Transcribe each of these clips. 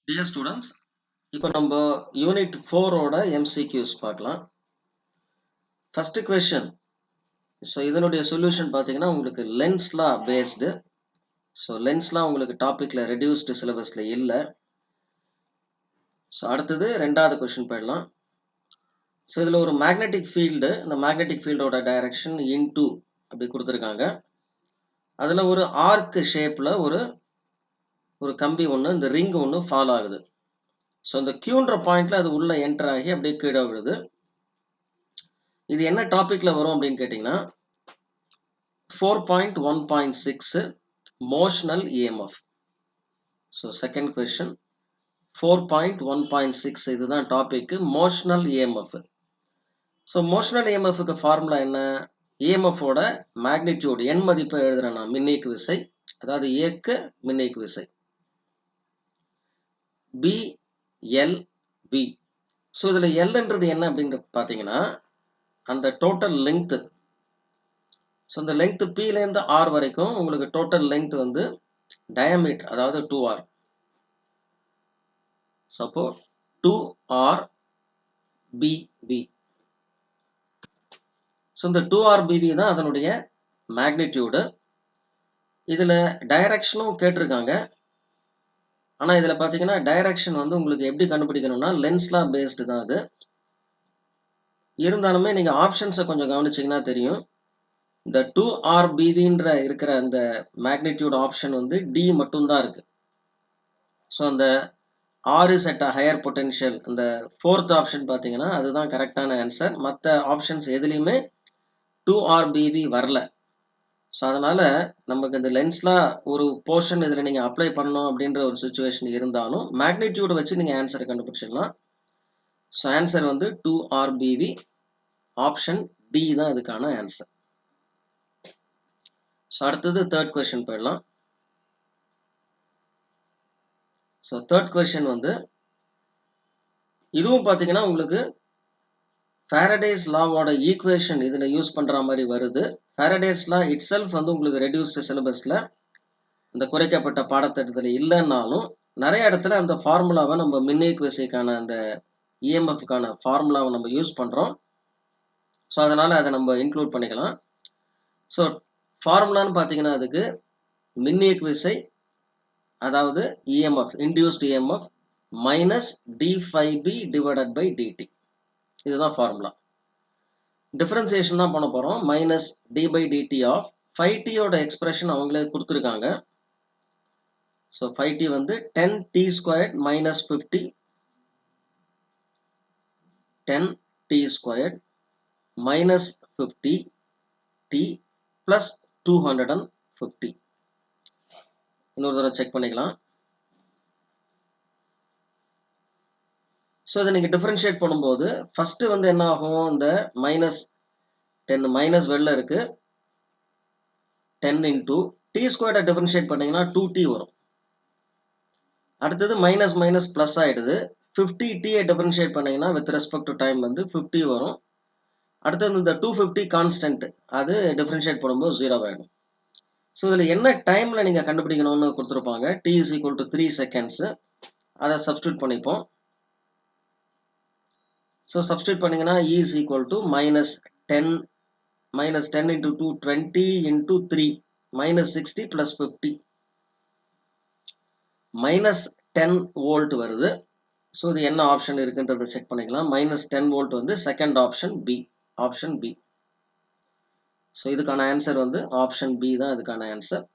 Dear students, இப்போ நம்ம unit 4 ஓட MCQs பார்க்கலாம். First question. ஸோ இதனுடைய சொல்யூஷன் பார்த்தீங்கன்னா உங்களுக்கு லென்ஸ் லா பேஸ்டு. ஸோ லென்ஸ் லா உங்களுக்கு டாபிக்ல ரெடியூஸ்டு சிலபஸ்ல இல்லை. ஸோ அடுத்தது ரெண்டாவது கொஸ்டின் போயிடலாம். ஸோ இதில் ஒரு மேக்னெட்டிக் ஃபீல்டு, இந்த மேக்னெட்டிக் ஃபீல்டோட டைரக்ஷன் இன்டூ அப்படி கொடுத்துருக்காங்க. அதில் ஒரு ஆர்க் ஷேப்பில் ஒரு கம்பி ஒன்று, இந்த ரிங் ஒன்று ஃபாலோ ஆகுது. ஸோ இந்த கியூன்ற பாயிண்ட்ல அது உள்ள என்டர் ஆகி அப்படியே கீழே விழுது. இது என்ன டாபிக்ல வரும் அப்படின்னு கேட்டிங்கன்னா 4.1.6 motional EMF. So second question 4.1.6 இதுதான் topic motional EMF. So motional EMF க்கு ஃபார்முலா என்ன? EMF ஓட மேக்னிடியூட் எண் மதிப்பை எழுதுறேன் நான், மின்னியக்கு விசை, அதாவது இயக்க மின்னியக்கு விசை BLV. ஸோ இதில் Lன்றது என்ன அப்படின்னு பார்த்தீங்கன்னா அந்த டோட்டல் லெங்க்த். ஸோ இந்த லெங்க்த் Pலேருந்து R வரைக்கும் உங்களுக்கு டோட்டல் லெங்க்த் வந்து டயமீட்டர், அதாவது 2R. சப்போ 2RBV. ஸோ இந்த 2RBV தான் அதனுடைய மேக்னிடியூடு. இதில் டைரக்ஷனும் கேட்டிருக்காங்க. ஆனால் இதில் பார்த்தீங்கன்னா டைரக்ஷன் வந்து உங்களுக்கு எப்படி கண்டுபிடிக்கணும்னா லென்ஸ்லா பேஸ்டு தான் அது. இருந்தாலுமே நீங்கள் ஆப்ஷன்ஸை கொஞ்சம் கவனிச்சிங்கன்னா தெரியும். இந்த 2RBVன்ற இருக்கிற அந்த மேக்னிடியூட் ஆப்ஷன் வந்து D மட்டும்தான் இருக்குது. ஸோ அந்த R is at a higher potential, இந்த ஃபோர்த் ஆப்ஷன் பார்த்தீங்கன்னா அதுதான் கரெக்டான ஆன்சர். மற்ற ஆப்ஷன்ஸ் எதுலேயுமே 2RBV வரல. ஸோ அதனால் நமக்கு இந்த லென்ஸ்லாம் ஒரு போர்ஷன் இதில் நீங்கள் அப்ளை பண்ணணும் அப்படின்ற ஒரு சுச்சுவேஷன் இருந்தாலும் மேக்னிடியூடை வச்சு நீங்கள் ஆன்சரை கண்டுபிடிச்சிடலாம். ஸோ ஆன்சர் வந்து 2RBV, ஆப்ஷன் D தான் இதுக்கான ஆன்சர். ஸோ அடுத்தது தேர்ட் கொஸ்டின் போயிடலாம். ஸோ தேர்ட் கொஸ்டின் வந்து இதுவும் பார்த்தீங்கன்னா உங்களுக்கு ஃபாரடேஸ் லாவோட ஈக்குவேஷன் இதில் யூஸ் பண்ணுற மாதிரி வருது. ஃபாரடேஸ் லா இட் செல்ஃப் வந்து உங்களுக்கு ரெடியூஸ்டு சிலபஸில் இந்த குறைக்கப்பட்ட பாடத்திட்டத்தில் இல்லைன்னாலும் நிறைய இடத்துல அந்த ஃபார்முலாவை நம்ம மின்னியக்கு விசைக்கான அந்த இஎம்எஃப்கான ஃபார்முலாவை நம்ம யூஸ் பண்ணுறோம். ஸோ அதனால் அதை நம்ம இன்க்ளூட் பண்ணிக்கலாம். ஸோ ஃபார்முலான்னு பார்த்தீங்கன்னா அதுக்கு மின்னியக்கு விசை, அதாவது EMF induced EMF minus d5b divided by dt. இதுதான் ஃபார்முலா. டிஃபரன்சியேஷன் தான் பண்ண போகிறோம். Minus d by dt of 5tயோட எக்ஸ்பிரஷன் அவங்களே கொடுத்துருக்காங்க. ஸோ 5t வந்து 10t squared minus 50, 10t squared minus 50t plus 250. இன்னொரு தடவை செக் பண்ணிக்கலாம். ஸோ இதை நீங்கள் டிஃபரன்ஷியேட் பண்ணும்போது ஃபஸ்ட்டு வந்து என்ன ஆகும், இந்த மைனஸ் 10 மைனஸ் வெளில இருக்கு, 10 இன்டூ டி ஸ்கொயர்டை டிஃபரன்ஷியேட் பண்ணிங்கன்னா 2t வரும். அடுத்தது மைனஸ் மைனஸ் ப்ளஸ் ஆகிடுது. 50tயை டிஃபரன்ஷியேட் பண்ணிங்கன்னா வித் ரெஸ்பெக்ட் டு டைம் வந்து 50 வரும். அடுத்தது இந்த 250 கான்ஸ்டன்ட், அது டிஃபரன்ஷியேட் பண்ணும்போது 0 ஆகிடும். ஸோ இதில் என்ன டைமில் நீங்கள் கண்டுபிடிக்கணும்னு கொடுத்துருப்பாங்க. t is equal to 3 seconds. அதை சப்ஸ்டியூட் பண்ணிப்போம். ஸோ சப்ஸ்டியூட் பண்ணிங்கன்னா e is equal to minus 10 into 2 20 into 3 minus 60 plus 50 minus 10 volt வருது. ஸோ இது என்ன ஆப்ஷன் இருக்குன்றதை செக் பண்ணிக்கலாம். மைனஸ் 10 வோல்ட் வந்து second option B, option B. So இதுக்கான ஆன்சர் வந்து ஆப்ஷன் பி தான் இதுக்கான ஆன்சர்.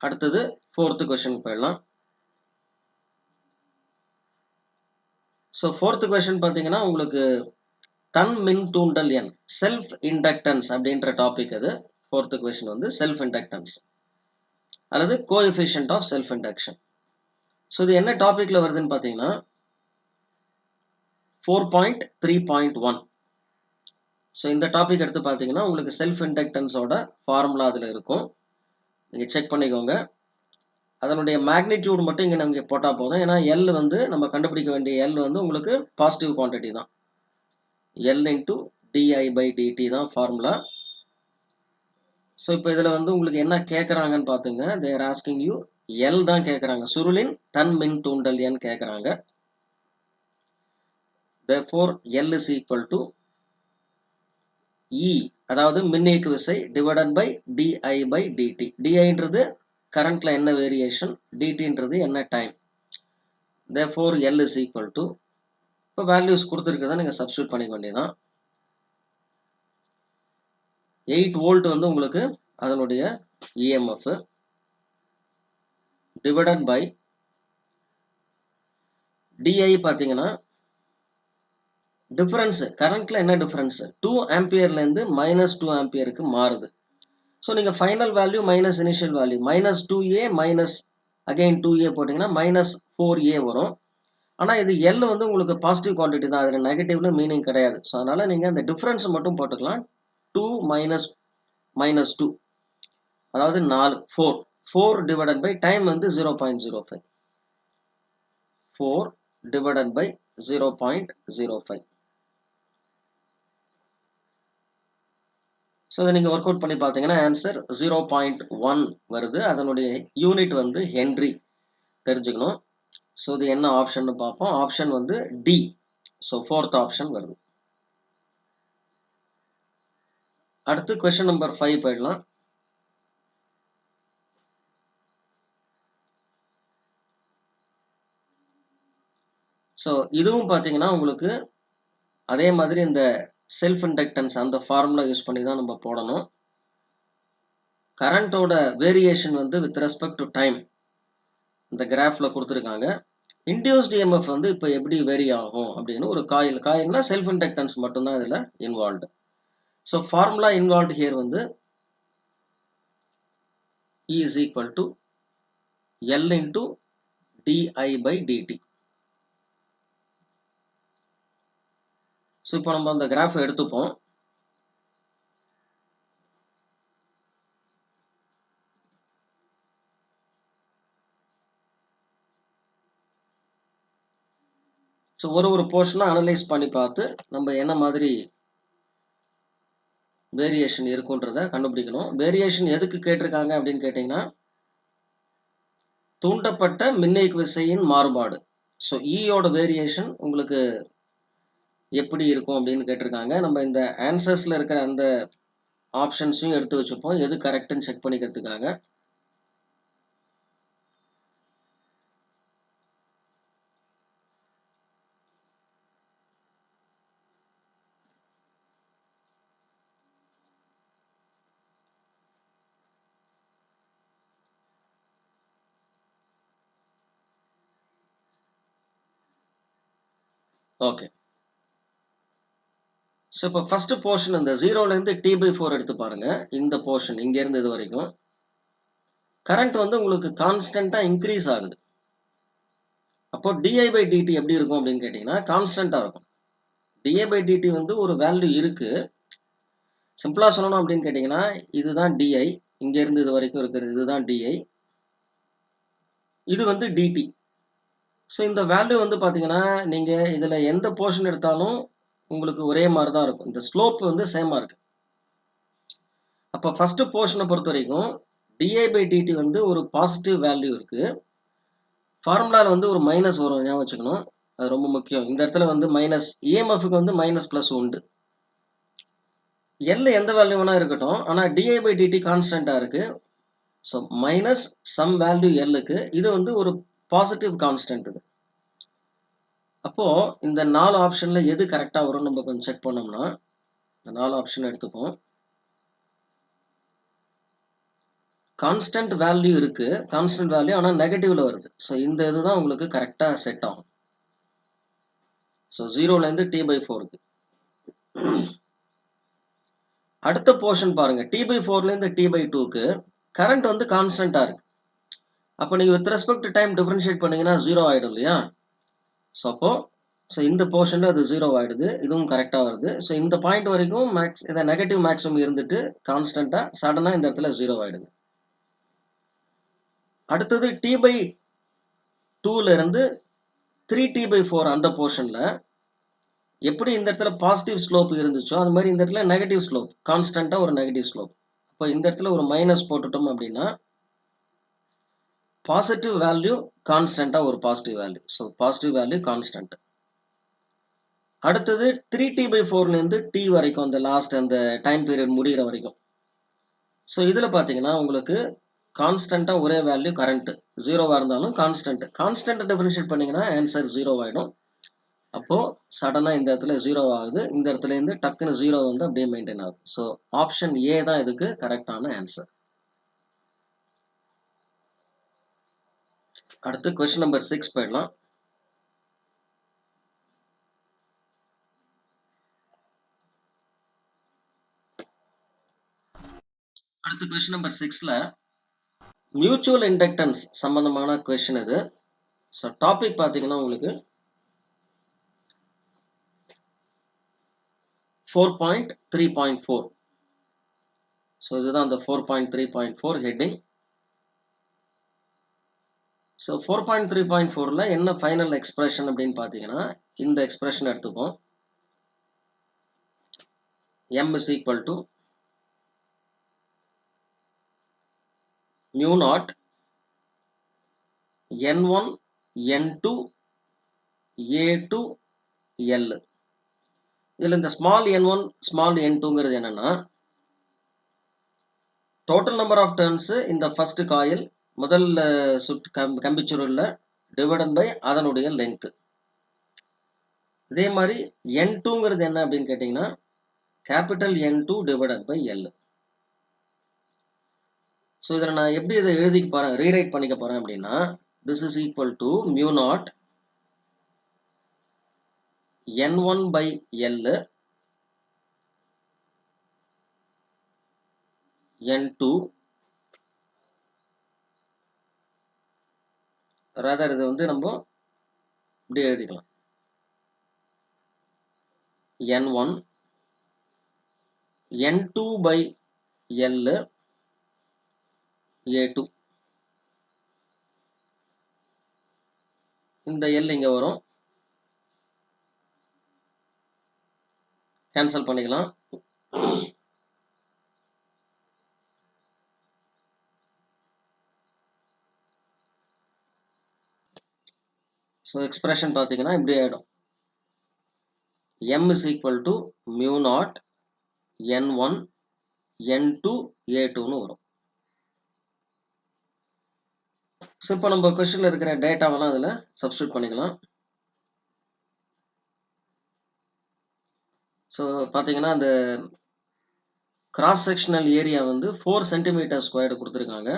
அடுத்தது ஃபோர்த்து கொஸ்டின் போயிடலாம். ஸோ ஃபோர்த்து கொஸ்டின் பார்த்தீங்கன்னா உங்களுக்கு தன் மின் தூண்டல் எண், செல்ஃப் இண்டக்டன்ஸ் அப்படின்ற டாபிக். அது ஃபோர்த்து கொஸ்டின் வந்து செல்ஃப் இண்டக்டன்ஸ் அல்லது coefficient of self induction. So இது என்ன டாபிக்ல வருதுன்னு பார்த்தீங்கன்னா 4.3.1. ஸோ இந்த டாபிக் எடுத்து பார்த்தீங்கன்னா உங்களுக்கு செல்ஃப் இண்டக்டன்ஸோட ஃபார்முலா அதில் இருக்கும். நீங்கள் செக் பண்ணிக்கோங்க. அதனுடைய மேக்னிடியூட் மட்டும் இங்கே நமக்கு போட்டால் போதும். ஏன்னா எல் வந்து நம்ம கண்டுபிடிக்க வேண்டிய எல் வந்து உங்களுக்கு பாசிட்டிவ் குவான்டிட்டி தான். L into DI by DT தான் ஃபார்முலா. ஸோ இப்போ இதில் வந்து உங்களுக்கு என்ன கேட்குறாங்கன்னு பார்த்துங்க. தேர் ஆஸ்கிங் யூ எல் தான் கேட்குறாங்க. சுருளின் தன் மின் தூண்டல் எண் கேட்குறாங்க. Therefore L is equal to E, அதாவது மின்னியக்கு விசை divided by DI by DT. டிஐன்றது கரண்ட்ல என்ன வேரியேஷன், டிடின்றது என்ன time. Therefore L is equal to, இப்போ வேல்யூஸ் கொடுத்துருக்குறத நீங்கள் சப்ஸ்டியூட் பண்ணிக்க வேண்டியதான். 8 வோல்ட் வந்து உங்களுக்கு அதனுடைய இஎம்எஃப் டிவைடட் பை டிஐ பார்த்தீங்கன்னா டிஃபரன்ஸ் கரண்ட்ல என்ன டிஃபரன்ஸ் 2 ஆம்பியர்லேருந்து -2 ஆம்பியருக்கு மாறுது. ஸோ நீங்கள் final value minus initial value -2A minus again 2A போட்டிங்கன்னா -4A வரும். ஆனால் இது எல் வந்து உங்களுக்கு பாசிட்டிவ் குவான்டிட்டி தான், அதில் நெகட்டிவ்ல மீனிங் கிடையாது. ஸோ அதனால் நீங்கள் அந்த டிஃப்ரென்ஸ் மட்டும் போட்டுக்கலாம். 2 -2 அதாவது 4 டிவைடட் பை டைம் வந்து 0.05. 4 டிவைடட் பை 0.05. ஸோ இதை நீங்கள் ஒர்க் அவுட் பண்ணி பார்த்தீங்கன்னா ஆன்சர் 0.1 வருது. அதனுடைய யூனிட் வந்து ஹென்ரி தெரிஞ்சுக்கணும். ஸோ இது என்ன ஆப்ஷன் பார்ப்போம். ஆப்ஷன் வந்து டி. ஸோ 4th ஆப்ஷன் வருது. அடுத்து கொஸ்டின் நம்பர் 5 போயிடலாம். ஸோ இதுவும் பார்த்தீங்கன்னா உங்களுக்கு அதே மாதிரி இந்த செல்ஃப் இண்டக்டன்ஸ் அந்த ஃபார்முலா யூஸ் பண்ணி தான் நம்ம போடணும். கரண்டோட வேரியேஷன் வந்து வித் ரெஸ்பெக்ட் டு டைம் இந்த கிராஃப்ல கொடுத்துருக்காங்க. இன்டியூஸ்ட் இஎம்எஃப் வந்து இப்போ எப்படி வேரி ஆகும் அப்படின்னு ஒரு காயில்னா செல்ஃப் இண்டக்டன்ஸ் மட்டும்தான் இதில் involved. So formula involved here வந்து E is equal to L into DI by DT. So இப்போ நம்ம அந்த கிராஃப் எடுத்துப்போம். ஸோ ஒரு போர்ஷனாக அனலைஸ் பண்ணி பார்த்து நம்ம என்ன மாதிரி வேரியேஷன் இருக்குன்றத கண்டுபிடிக்கணும். வேரியேஷன் எதுக்கு கேட்டிருக்காங்க அப்படின்னு கேட்டிங்கன்னா தூண்டப்பட்ட மின்னியக்கு விசையின் மாறுபாடு. ஸோ ஈயோட வேரியேஷன் உங்களுக்கு எப்படி இருக்கும் அப்படின்னு கேட்டிருக்காங்க. நம்ம இந்த ஆன்சர்ஸில் இருக்கிற அந்த ஆப்ஷன்ஸையும் எடுத்து வச்சுப்போம், எது கரெக்டுன்னு செக் பண்ணிக்கிறதுக்காக. ஓகே. ஸோ இப்போ ஃபர்ஸ்ட் போர்ஷன் இந்த 0லேருந்து T/4 எடுத்து பாருங்க. இந்த போர்ஷன் இங்கேருந்து இது வரைக்கும் கரண்ட் வந்து உங்களுக்கு கான்ஸ்டண்ட்டாக இன்க்ரீஸ் ஆகுது. அப்போ DI/dt எப்படி இருக்கும் அப்படின்னு கேட்டிங்கன்னா கான்ஸ்டண்ட்டாக இருக்கும். DI/dt வந்து ஒரு வேல்யூ இருக்கு. சிம்பிளாக சொல்லணும் அப்படின்னு கேட்டிங்கன்னா இதுதான் DI, இங்கேருந்து இது வரைக்கும் இருக்கிறது இதுதான் DI, இது வந்து DT. ஸோ இந்த வேல்யூ வந்து பார்த்தீங்கன்னா நீங்கள் இதில் எந்த போர்ஷன் எடுத்தாலும் உங்களுக்கு ஒரே மாதிரி தான் இருக்கும். இந்த ஸ்லோப் வந்து சேமாக இருக்கு. அப்போ ஃபர்ஸ்ட் போர்ஷனை பொறுத்த வரைக்கும் DI/dt வந்து ஒரு பாசிட்டிவ் வேல்யூ இருக்கு. ஃபார்முலாவில் வந்து ஒரு மைனஸ் வரும், ஞாபகம் வச்சுக்கணும். அது ரொம்ப முக்கியம். இந்த இடத்துல வந்து மைனஸ் இஎம்எஃப்க்கு வந்து மைனஸ் ப்ளஸ் உண்டு. எல் எந்த வேல்யூ வேணா இருக்கட்டும், ஆனால் DI/dt கான்ஸ்டண்ட்டாக இருக்கு. ஸோ மைனஸ் சம் வேல்யூ எல்லுக்கு இது வந்து ஒரு பாசிட்டிவ் கான்ஸ்டன்ட். இது அப்போ இந்த 4 ஆப்ஷன்ல எது கரெக்டாக வரும் நம்ம கொஞ்சம் செக் பண்ணோம்னா இந்த 4 ஆப்ஷன் எடுத்துப்போம். கான்ஸ்டன்ட் வேல்யூ இருக்கு, கான்ஸ்டன்ட் வேல்யூ ஆனால் நெகட்டிவ்ல வருது. ஸோ இந்த இதுதான் உங்களுக்கு கரெக்டாக செட் ஆகும். ஸோ 0லேருந்து T/4க்கு. அடுத்த போர்ஷன் பாருங்க, T/4லேருந்து T/2க்கு கரண்ட் வந்து கான்ஸ்டன்டா இருக்கு. அப்போ நீங்க with respect to time differentiate பண்ணீங்கன்னா 0 ஆயிடும் இல்லையா? ஸோ அப்போ இந்த போர்ஷன்ல அது 0 ஆயிடுது. இதுவும் கரெக்டாக வருது. ஸோ இந்த பாயிண்ட் வரைக்கும் இதை நெகட்டிவ் மேக்ஸிமம் இருந்துட்டு கான்ஸ்டன்டா சடனாக இந்த இடத்துல 0 ஆயிடுது. அடுத்தது T/2ல இருந்து 3T/4 அந்த போர்ஷன்ல எப்படி இந்த இடத்துல பாசிட்டிவ் ஸ்லோப் இருந்துச்சோ அது மாதிரி இந்த இடத்துல நெகட்டிவ் ஸ்லோப், கான்ஸ்டன்டா ஒரு நெகட்டிவ் ஸ்லோப். இப்போ இந்த இடத்துல ஒரு மைனஸ் போட்டுட்டோம் அப்படின்னா பாசிட்டிவ் வேல்யூ கான்ஸ்டன்டா ஒரு positive value. So positive value constant. அடுத்தது 3t/4லேருந்து t வரைக்கும் அந்த லாஸ்ட் அந்த டைம் பீரியட் முடிகிற வரைக்கும். ஸோ இதில் பார்த்தீங்கன்னா உங்களுக்கு கான்ஸ்டன்டா ஒரே வேல்யூ கரண்ட் ஜீரோவாக இருந்தாலும் கான்ஸ்டன்ட் டிஃபரன்ஷியேட் பண்ணிங்கன்னா ஆன்சர் 0 ஆகிடும். அப்போது சடனாக இந்த இடத்துல 0 ஆகுது, இந்த இடத்துலேருந்து டக்குன்னு 0 வந்து அப்படியே மெயின்டைன் ஆகுது. ஸோ ஆப்ஷன் ஏ தான் இதுக்கு கரெக்டான ஆன்சர். அடுத்து கொஸ்டின் நம்பர் 6 போயிடலாம். அடுத்து கொஸ்டின் நம்பர் 6ல மியூச்சுவல் இண்டக்டன்ஸ் சம்பந்தமான கொஸ்டின் இது. ஸோ டாபிக் பார்த்தீங்கன்னா உங்களுக்கு 4.3.4. ஸோ இதுதான் அந்த 4.3.4 ஹெட்டிங். ஸோ 4.3.4ல என்ன ஃபைனல் எக்ஸ்பிரஷன் அப்படின்னு பார்த்தீங்கன்னா இந்த எக்ஸ்பிரஷன் எடுத்துப்போம். m is equal to mu naught n1 n2 a2 l. இதில் இந்த ஸ்மால் n1 ஸ்மால் n2ங்கிறது என்னன்னா டோட்டல் நம்பர் ஆஃப் டர்ன்ஸ் இந்த ஃபர்ஸ்ட் காயில் முதல் கம்பிச்சுருளில் டிவைடன் பை அதனுடைய லெங்க். இதே மாதிரி n2ங்கிறது என்ன அப்படின்னு கேட்டிங்கன்னா capital N2 divided by L. So இதில் நான் எப்படி இதை எழுதிக்க போகிறேன், ரீரைட் பண்ணிக்க போகிறேன் அப்படின்னா this is equal to mu naught n1 by L n2 rather இது வந்து நம்ம இப்படி எழுதிக்கலாம் n1 n2 by L a2. இந்த L இங்க வரும், கேன்சல் பண்ணிக்கலாம். ஸோ எக்ஸ்பிரஷன் பார்த்தீங்கன்னா இப்படி ஆகிடும். m is equal to mu naught n1 n2 a2ன்னு வரும். ஸோ இப்போ நம்ம கொஸ்டினில் இருக்கிற டேட்டாவெல்லாம் அதில் சப்ஸ்டியூட் பண்ணிக்கலாம். ஸோ பார்த்தீங்கன்னா அந்த கிராஸ் செக்ஷனல் ஏரியா வந்து 4 சென்டிமீட்டர் ஸ்கொயர்டு கொடுத்துருக்காங்க.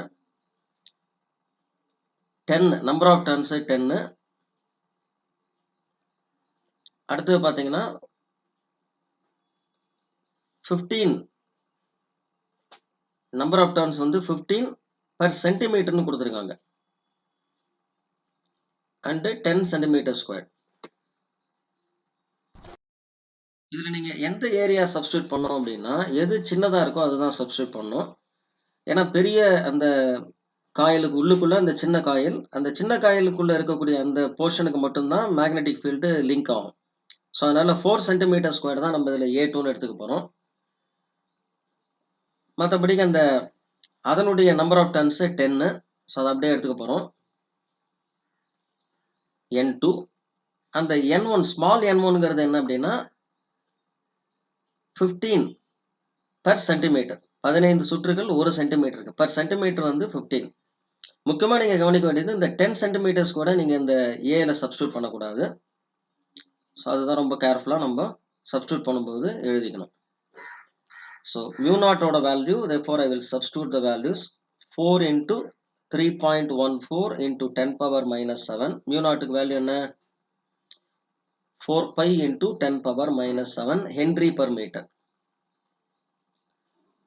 10 நம்பர் ஆஃப் டர்ன்ஸு 10. அடுத்தது பார்த்தீங்கன்னா 15 நம்பர் ஆஃப் டர்ன்ஸ் வந்து 15 பர் சென்டிமீட்டர்னு கொடுத்துருக்காங்க. And 10 centimetre square. இதில் நீங்கள் எந்த ஏரியா சப்ஸ்டியூட் பண்ணோம் அப்படின்னா எது சின்னதாக இருக்கோ அதுதான் சப்ஸ்டியூட் பண்ணணும். ஏன்னா பெரிய அந்த காயிலுக்கு உள்ளுக்குள்ளே அந்த சின்ன காயிலுக்குள்ளே இருக்கக்கூடிய அந்த போர்ஷனுக்கு மட்டும்தான் மேக்னெட்டிக் ஃபீல்டு லிங்க் ஆகும். ஸோ அதனால் 4 சென்டிமீட்டர் ஸ்கொயர் தான் நம்ம இதில் A2ன்னு எடுத்துக்க போகிறோம். மற்றபடிக்கு அந்த அதனுடைய நம்பர் ஆஃப் டர்ன்ஸு 10. ஸோ அதை அப்படியே எடுத்துக்க போகிறோம். n2 அந்த n1 ஸ்மால் n1ங்கிறது என்ன அப்படின்னா 15 பர் சென்டிமீட்டர், 15 சுற்றுகள் 1 சென்டிமீட்டருக்கு. பர் சென்டிமீட்டர் வந்து 15. முக்கியமாக நீங்கள் கவனிக்க வேண்டியது இந்த 10 சென்டிமீட்டர்ஸ் கூட நீங்கள் இந்த ஏல சப்ஸ்டியூட் பண்ணக்கூடாது. ஸோ அதுதான் ரொம்ப கேர்ஃபுல்லாக நம்ம சப்ஸ்டியூட் பண்ணும்போது எழுதிக்கணும். ஸோ மியூ நாட்டோட value therefore I will substitute the values 4 into 3.14 into 10 power minus 7. Mu நாட்டுக்கு வேல்யூ என்ன 4 pi into 10 power minus 7 henry per metre.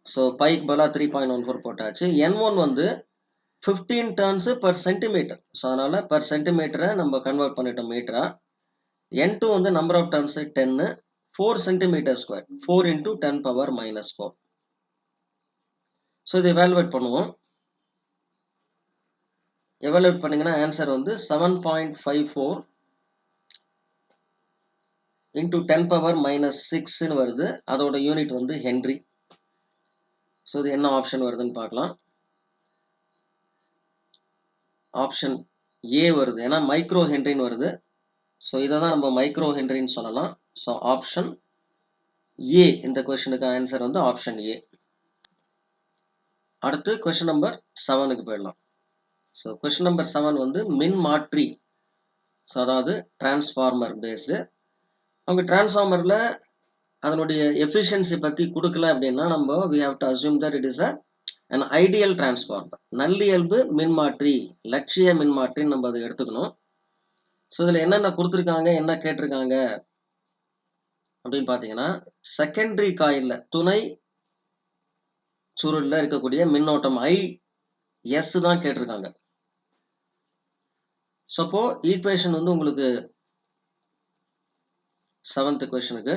So பைக்கு பதிலாக 3.14 போட்டாச்சு. n1 வந்து 15 டர்ன்ஸு பர் சென்டிமீட்டர். ஸோ அதனால் பர் சென்டிமீட்டரை நம்ம கன்வெர்ட் பண்ணிட்டோம் மீட்டரா. n2 வந்து number of turns 10, 4 centimetre square, 4 into 10 power minus 4. So இதை எவாலுவேட் பண்ணுவோம். எவாலுவேட் பண்ணிங்கன்னா ஆன்சர் வந்து 7.54 into 10 power minus 6ன்னு வருது. அதோட யூனிட் வந்து ஹென்ரி. ஸோ இது என்ன ஆப்ஷன் வருதுன்னு பார்க்கலாம். ஆப்ஷன் ஏ வருது, ஏன்னா மைக்ரோ ஹென்ரின்னு வருது. ஸோ இதை தான் நம்ம மைக்ரோ ஹென்ரின்னு சொல்லலாம். ஸோ ஆப்ஷன் ஏ, இந்த கொஸ்டினுக்கு ஆன்சர் வந்து ஆப்ஷன் ஏ. அடுத்து கொஸ்டின் நம்பர் 7க்கு போயிடலாம். ஸோ கொஸ்டின் நம்பர் 7 வந்து மின் மாற்றி, ஸோ அதாவது டிரான்ஸ்ஃபார்மர் பேஸ்டு. அவங்க டிரான்ஸ்ஃபார்மரில் அதனுடைய எஃபிஷியன்சி பற்றி கொடுக்கல அப்படின்னா நம்ம we have to assume that it is an ideal transformer. நல்லியல்பு மின்மாற்றி, லட்சிய மின்மாற்றின்னு நம்ம அதை எடுத்துக்கணும். ஸோ இதில் என்னென்ன கொடுத்துருக்காங்க, என்ன கேட்டிருக்காங்க அப்படின்னு பார்த்தீங்கன்னா, செகண்டரி காயிலில் துணை சுருளில் இருக்கக்கூடிய மின்னோட்டம் IS தான் கேட்டிருக்காங்க. ஸோ அப்போ ஈக்குவேஷன் வந்து உங்களுக்கு 7th கொஸ்டினுக்கு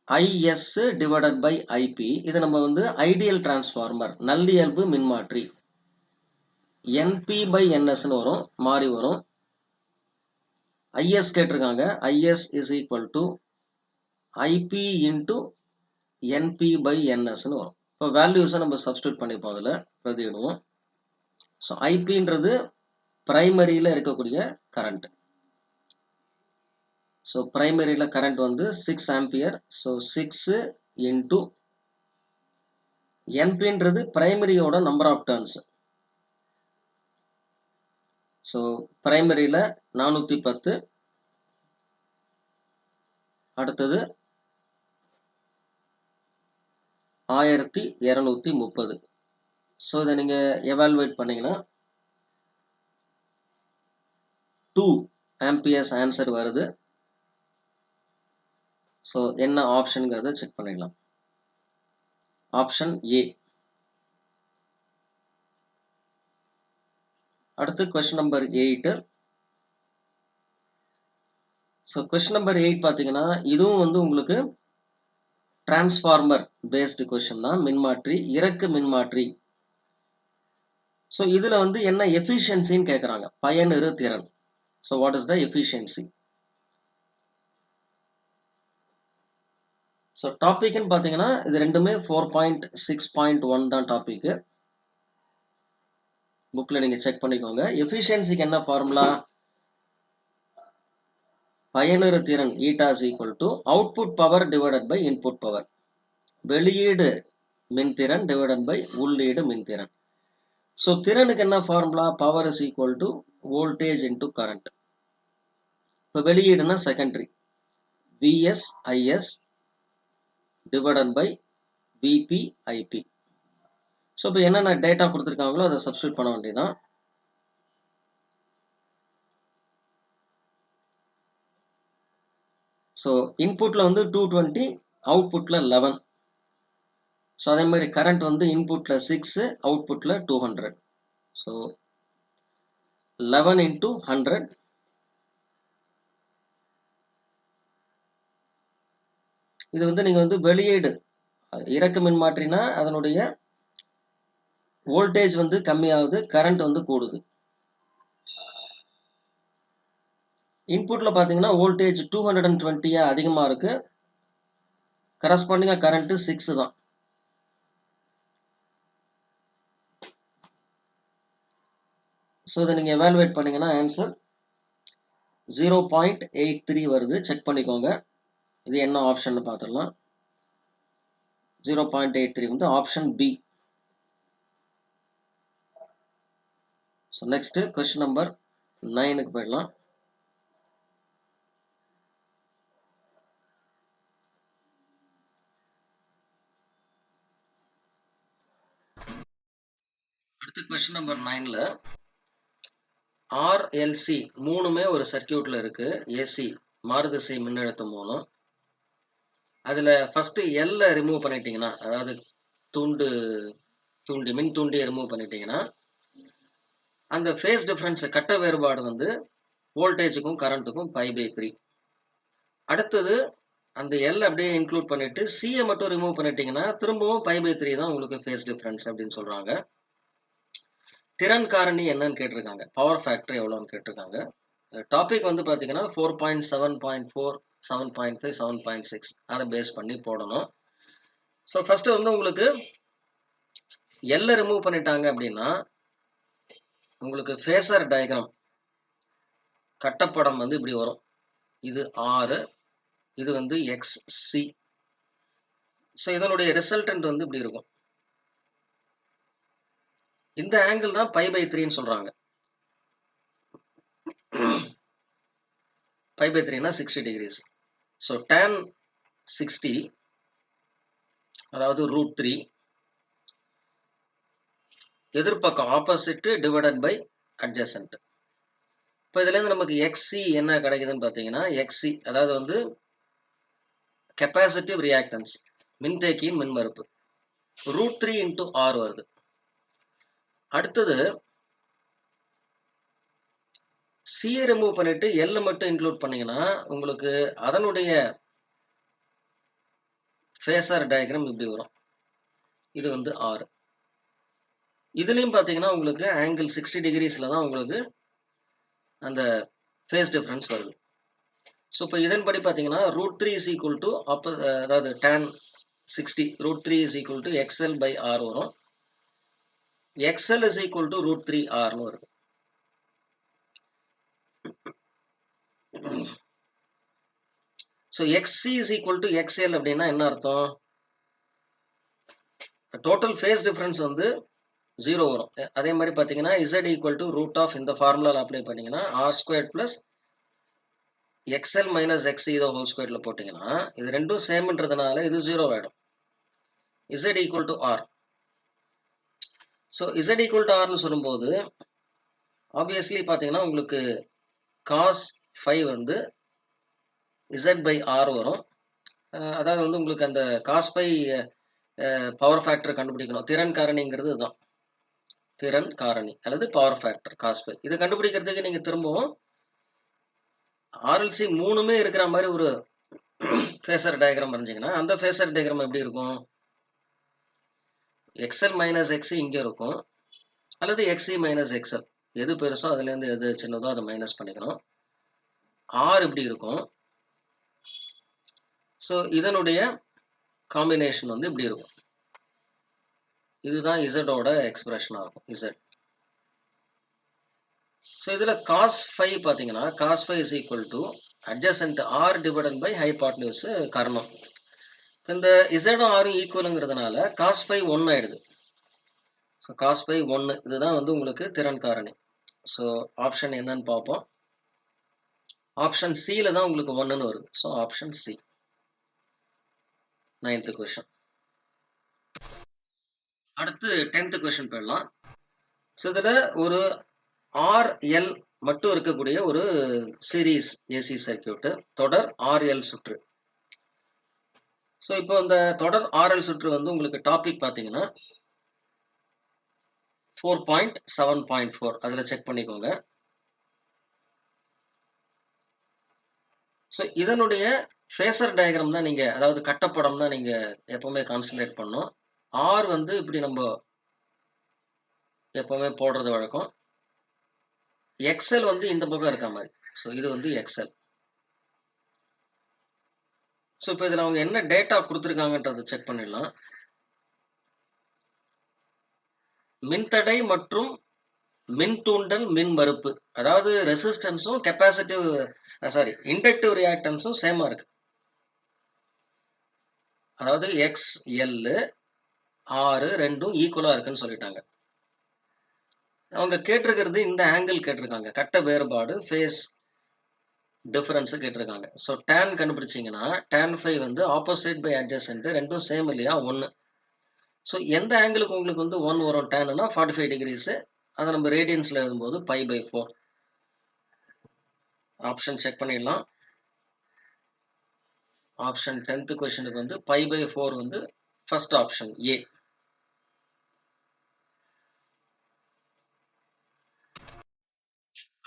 IS டிவைடட் பை IP, இது நம்ம வந்து ஐடியல் டிரான்ஸ்ஃபார்மர், நல்லியல்பு மின்மாற்றி. NP by NSன்னு வரும், மாறி வரும். IS கேட்டிருக்காங்க, IS is equal to IP into NP by NSன்னு வரும். இப்போ வேல்யூஸை நம்ம சப்ஸ்டியூட் பண்ணிப்போம், அதில் பிரதியிடுவோம். ஸோ ஐபின்றது பிரைமரியில் இருக்கக்கூடிய கரண்ட். ஸோ பிரைமரியில் கரண்ட் வந்து 6 ஆம்பியர். ஸோ 6 இன்ட்டு என்பின்றது பிரைமரியோட நம்பர் ஆஃப் டர்ன்ஸ். ஸோ பிரைமரியில் 410, அடுத்தது 1230. ஸோ இதை நீங்கள் எவாலுவேட் பண்ணீங்கன்னா 2 ஆம்பியர்ஸ் ஆன்சர் வருது. ஸோ என்ன ஆப்ஷனுங்கிறத செக் பண்ணிடலாம். Option A. அடுத்து question number 8. So question number 8 பார்த்தீங்கன்னா இதுவும் வந்து உங்களுக்கு டிரான்ஸ்ஃபார்மர் பேஸ்டு கொஸ்டின் தான், மின்மாற்றி, இறக்கு மின்மாற்றி. ஸோ இதில் வந்து என்ன எஃபிஷியன்சின்னு கேட்குறாங்க, பயனுறு திறன். So what is the efficiency? So டாபிக்னு பார்த்தீங்கன்னா இது ரெண்டுமே 4.6.1 தான் டாபிக். புக்கில் நீங்கள் செக் பண்ணிக்கோங்க. எஃபிஷியன்சிக்கு என்ன ஃபார்முலா? பயனுறு திறன் eta is equal to output power divided by input power. வெளியீடு மின்திறன் டிவைடட் பை உள்ளீடு மின்திறன். ஸோ திறனுக்கு என்ன formula? Power is equal to voltage into current. இப்போ வெளியீடுனா secondary, VS IS divided by VP IP. So இப்போ என்னென்ன டேட்டா கொடுத்துருக்காங்களோ அதை சப்ஸ்டியூட் பண்ண வேண்டியதான். ஸோ இன்புட்டில் வந்து 220, அவுட்புட்டில் 11. ஸோ அதே மாதிரி கரண்ட் வந்து இன்புட்டில் 6, அவுட்புட்டில் 200. So 11 into 100. இது வந்து நீங்கள் வந்து வெளியீடு இறக்கு மின்மாற்றினா அதனுடைய வோல்டேஜ் வந்து கம்மியாகுது, கரண்ட் வந்து கூடுது. இன்புட்டில் பார்த்தீங்கன்னா வோல்டேஜ் 220 அதிகமாக இருக்கு, கரஸ்பாண்டிங்காக கரண்ட்டு 6 தான். ஸோ இதை நீங்கள் எவாலுவேட் பண்ணீங்கன்னா ஆன்சர் 0.83 வருது. செக் பண்ணிக்கோங்க, இது என்ன ஆப்ஷன் பார்த்துடலாம். 0.83 வந்து option B. So next question number 9க்கு போயிடலாம். அடுத்து கொஸ்டின் நம்பர் 9ல ஆர்எல்சி மூணுமே ஒரு சர்க்கியூட்ல இருக்கு. ஏசி மாறுதிசை மின்னழுத்தம் மூலம். அதில் ஃபர்ஸ்ட் எல்லை ரிமூவ் பண்ணிட்டீங்கன்னா, அதாவது மின் தூண்டியை ரிமூவ் பண்ணிட்டீங்கன்னா அந்த ஃபேஸ் டிஃபரன்ஸ், கட்ட வேறுபாடு வந்து வோல்டேஜுக்கும் கரண்ட்டுக்கும் π/3. அடுத்தது அந்த எல் அப்படியே இன்க்ளூட் பண்ணிட்டு சியை மட்டும் ரிமூவ் பண்ணிட்டீங்கன்னா திரும்பவும் π/3 தான் உங்களுக்கு ஃபேஸ் டிஃபரன்ஸ் அப்படின்னு சொல்றாங்க. திறன் காரணி என்னன்னு கேட்டிருக்காங்க, பவர் ஃபேக்டர் எவ்வளோன்னு கேட்டிருக்காங்க. டாபிக் வந்து பார்த்தீங்கன்னா 4.7.4, 7.5, 7.6 அதை பேஸ் பண்ணி போடணும். ஸோ ஃபர்ஸ்ட் வந்து உங்களுக்கு எல்லை ரிமூவ் பண்ணிட்டாங்க அப்படின்னா உங்களுக்கு ஃபேசர் டயக்ராம் கட்டப்படம் வந்து இப்படி வரும். இது ஆர், இது வந்து XC. ஸோ இதனுடைய ரிசல்டன்ட் வந்து இப்படி இருக்கும். இந்த ஆங்கிள் தான் π/3ன்னு சொல்றாங்க. π/3னா 60 டிகிரிஸ். ஸோ tan 60 அதாவது √3 எதிர்பக்கம் ஆப்போசிட் டிவைடட் பை அட்ஜசன்ட். இப்போ இதுலேருந்து நமக்கு XC என்ன கிடைக்குதுன்னு பார்த்தீங்கன்னா XC அதாவது வந்து கெப்பாசிட்டிவ் ரியாக்டன்ஸ் மின்தேக்கியின் மின்மறுப்பு √3 × R வருது. அடுத்தது C ரிமூவ் பண்ணிட்டு L மட்டும் இன்க்ளூட் பண்ணீங்கன்னா உங்களுக்கு அதனுடைய ஃபேசர் டயக்ராம் இப்படி வரும். இது வந்து R. இதுலயும் பார்த்தீங்கன்னா உங்களுக்கு ஆங்கிள் 60 டிகிரிஸ்ல தான் உங்களுக்கு அந்த ஃபேஸ் டிஃபரன்ஸ் வருது. ஸோ இப்போ இதன்படி பார்த்தீங்கன்னா √3 இஸ் ஈக்குவல் டு அதாவது tan 60 √3 is equal to XL/R வரும். XL இஸ் ஈக்குவல் டு √3Rன்னு வருது. So XC is equal to XL அப்படின்னா என்ன அர்த்தம்? டோட்டல் ஃபேஸ் டிஃபரன்ஸ் வந்து 0 வரும். அதே மாதிரி பார்த்தீங்கன்னா Z ஈக்குவல் டு √ இந்த ஃபார்முலாவில் அப்ளை பண்ணீங்கன்னா R² + XL - XC ஹோல் ஸ்கொயர்ல போட்டிங்கன்னா இது ரெண்டும் சேம்ன்றதுனால இது 0 ஆகிடும். Z equal to R. So Z equal to Rன்னு சொல்லும்போது ஆப்வியஸ்லி பார்த்தீங்கன்னா உங்களுக்கு cos φ வந்து Z/R வரும். அதாவது வந்து உங்களுக்கு அந்த cos φ பவர் ஃபேக்டர் கண்டுபிடிக்கணும். திறன் காரணிங்கிறது இதுதான். திறன் காரணி அல்லது பவர் ஃபேக்டர் cos φ. இதை கண்டுபிடிக்கிறதுக்கு நீங்கள் திரும்பவும் RLC 3மே இருக்கிற மாதிரி ஒரு ஃபேசர் டயக்ராம் வரைஞ்சிங்கன்னா அந்த ஃபேசர் டயக்ராம் எப்படி இருக்கும்? XL - XC இங்கே இருக்கும் அல்லது XC - XL எது பெருசோ அதுலேருந்து எது சின்னதோ அதை மைனஸ் பண்ணிக்கணும். R இப்படி இருக்கும். ஸோ இதனுடைய காம்பினேஷன் வந்து இப்படி இருக்கும். இதுதான் இசட்டோட எக்ஸ்பிரஷனாக இருக்கும். இசட். ஸோ இதில் cos φ பார்த்தீங்கன்னா cos φ is equal to adjacent R divided by hypotenuse கர்ணம். இந்த இசடும் ஆரும் ஈக்குவலுங்கிறதுனால cos φ 1 ஆயிடுது. ஸோ cos φ 1 இதுதான் வந்து உங்களுக்கு திறன் காரணி. ஸோ ஆப்ஷன் என்னன்னு பார்ப்போம். ஆப்ஷன் சியில் தான் உங்களுக்கு 1ன்னு வருது. So option C 9th question. அடுத்து 10th கொஸ்டின் போயிடலாம். ஸோ இதில் ஒரு RL மட்டும் இருக்கக்கூடிய ஒரு சீரீஸ் ஏசி சர்க்கியூட்டு தொடர் RL சுற்று. ஸோ இப்போ இந்த தொடர் RL சுற்று வந்து உங்களுக்கு டாபிக் பார்த்தீங்கன்னா 4.7.4 அதில் செக் பண்ணிக்கோங்க. ஸோ இதனுடைய ஃபேசர் டயக்ராம் தான் நீங்கள் அதாவது கட்டப்படம் தான் நீங்கள் எப்போவுமே கான்சன்ட்ரேட் பண்ணணும். R வந்து இப்படி நம்ம எப்போவுமே போடுறது வழக்கம். XL வந்து இந்த பக்கம் இருக்க மாதிரி. ஸோ இது வந்து XL. ஸோ இப்போ இதில் அவங்க என்ன டேட்டா கொடுத்துருக்காங்கன்றதை செக் பண்ணிடலாம். மின்தடை மற்றும் மின் தூண்டல் மின் மறுப்பு அதாவது ரெசிஸ்டன்ஸும் கெப்பாசிட்டிவ் இண்டக்டிவ் ரியாக்டன்ஸும் சேமா இருக்கு. அதாவது XL R ரெண்டும் ஈக்குவலா இருக்குன்னு சொல்லிட்டாங்க. அவங்க கேட்டிருக்கிறது இந்த ஆங்கிள் கேட்டிருக்காங்க. கட்ட வேறுபாடு ஃபேஸ் டிஃபரன்ஸ் கேட்டிருக்காங்க. ஸோ tan கண்டுபிடிச்சிங்கன்னா tan φ வந்து ஆப்போசிட் பை அட்ஜசன்ட் ரெண்டும் சேம் இல்லையா 1. ஸோ எந்த ஆங்கிளுக்கு உங்களுக்கு வந்து 1 வரும் டேன்னா 45 டிகிரிஸ். அதை நம்ம ரேடியன்ஸில் எழுதும்போது π/4. ஆப்ஷன் செக் பண்ணிடலாம். ஆப்ஷன் 10th கொஸ்டினுக்கு வந்து π/4 வந்து ஃபர்ஸ்ட் ஆப்ஷன் ஏ.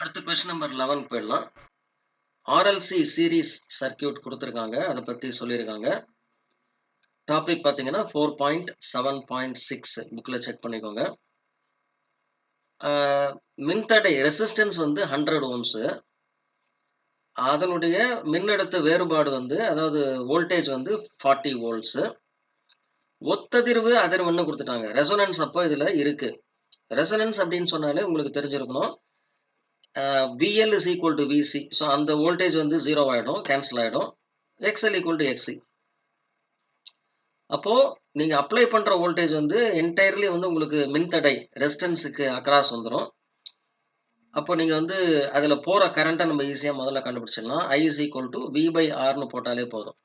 அடுத்த கொஸ்டின் நம்பர் 11 போயிடலாம். RLC சீரீஸ் சர்க்கியூட் கொடுத்துருக்காங்க. அதை பற்றி சொல்லியிருக்காங்க. டாபிக் பார்த்தீங்கன்னா 4.7.6 புக்கில் செக் பண்ணிக்கோங்க. மின்தடை ரெசிஸ்டன்ஸ் வந்து 100 ஓம்ஸு. அதனுடைய மின்னழுத்த வேறுபாடு வந்து அதாவது வோல்டேஜ் வந்து 40 வோல்ட்ஸு. ஒத்ததிர்வு அதிர்வெண்ணு கொடுத்துட்டாங்க. ரெசோனன்ஸ் அப்போ இதுல இருக்கு. ரெசோனன்ஸ் அப்படின்னு சொன்னாலே உங்களுக்கு தெரிஞ்சிருக்கணும். VL is equal to VC. So அந்த வோல்டேஜ் வந்து 0 ஆயிடும், கேன்சல் ஆயிடும். XL equal to XC. அப்போ நீங்க அப்ளை பண்ற வோல்டேஜ் வந்து என்டையர்லி வந்து உங்களுக்கு மின்தடை ரெசிஸ்டன்ஸுக்கு அக்ராஸ் வந்துரும். அப்போ நீங்க வந்து அதுல போற கரண்ட்டை நம்ம ஈஸியா முதல்ல கண்டுபிடிச்சிடலாம். I is equal to V by R னு போட்டாலே போதும்.